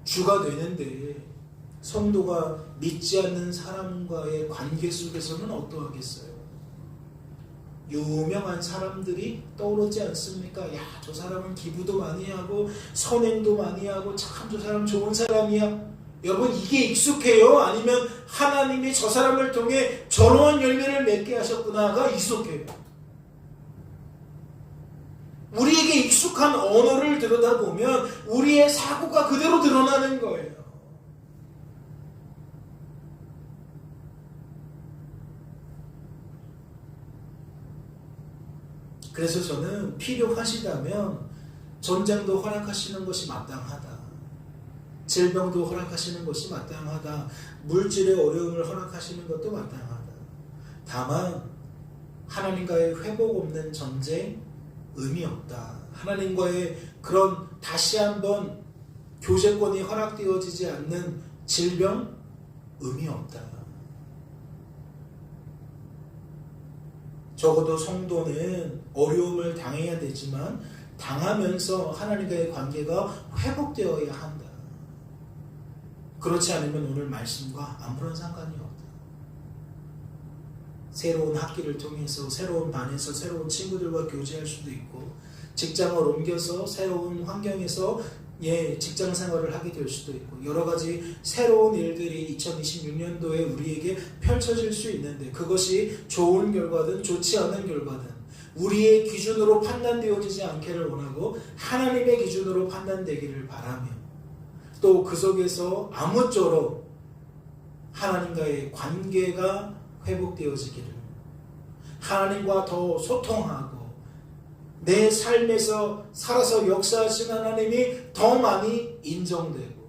주가 되는데 성도가 믿지 않는 사람과의 관계 속에서는 어떠하겠어요? 유명한 사람들이 떠오르지 않습니까? 야, 저 사람은 기부도 많이 하고 선행도 많이 하고 참 저 사람 좋은 사람이야. 여러분, 이게 익숙해요? 아니면 하나님이 저 사람을 통해 저러한 열매를 맺게 하셨구나가 익숙해요? 우리에게 익숙한 언어를 들여다보면 우리의 사고가 그대로 드러나는 거예요. 그래서 저는 필요하시다면 전쟁도 허락하시는 것이 마땅하다. 질병도 허락하시는 것이 마땅하다. 물질의 어려움을 허락하시는 것도 마땅하다. 다만 하나님과의 회복 없는 전쟁 의미 없다. 하나님과의 그런 다시 한번 교제권이 허락되어지지 않는 질병 의미 없다. 적어도 성도는 어려움을 당해야 되지만 당하면서 하나님과의 관계가 회복되어야 한다. 그렇지 않으면 오늘 말씀과 아무런 상관이 없다. 새로운 학기를 통해서 새로운 반에서 새로운 친구들과 교제할 수도 있고 직장을 옮겨서 새로운 환경에서 직장 생활을 하게 될 수도 있고 여러 가지 새로운 일들이 2026년도에 우리에게 펼쳐질 수 있는데 그것이 좋은 결과든 좋지 않은 결과든 우리의 기준으로 판단되어지지 않기를 원하고 하나님의 기준으로 판단되기를 바라며 또 그 속에서 아무쪼록 하나님과의 관계가 회복되어지기를 하나님과 더 소통하고 내 삶에서 살아서 역사하신 하나님이 더 많이 인정되고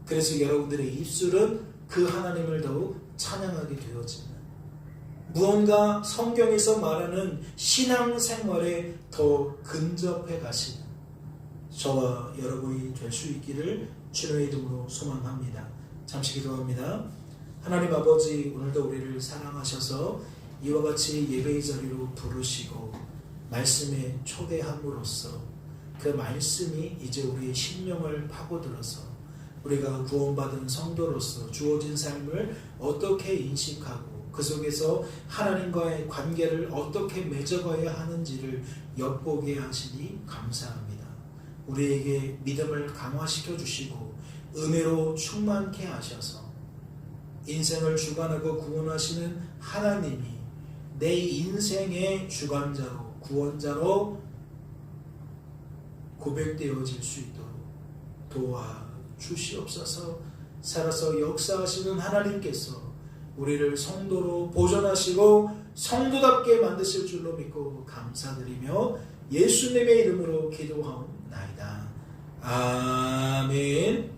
그래서 여러분들의 입술은 그 하나님을 더욱 찬양하게 되어지는 무언가 성경에서 말하는 신앙생활에 더 근접해 가시는 저와 여러분이 될 수 있기를 주님의 이름으로 소망합니다. 잠시 기도합니다. 하나님 아버지 오늘도 우리를 사랑하셔서 이와 같이 예배의 자리로 부르시고 말씀에 초대함으로써 그 말씀이 이제 우리의 심령을 파고들어서 우리가 구원받은 성도로서 주어진 삶을 어떻게 인식하고 그 속에서 하나님과의 관계를 어떻게 맺어가야 하는지를 엿보게 하시니 감사합니다. 우리에게 믿음을 강화시켜 주시고 은혜로 충만케 하셔서 인생을 주관하고 구원하시는 하나님이 내 인생의 주관자로 구원자로 고백되어질 수 있도록 도와주시옵소서. 살아서 역사하시는 하나님께서 우리를 성도로 보존하시고 성도답게 만드실 줄로 믿고 감사드리며 예수님의 이름으로 기도하옵나이다. 아멘.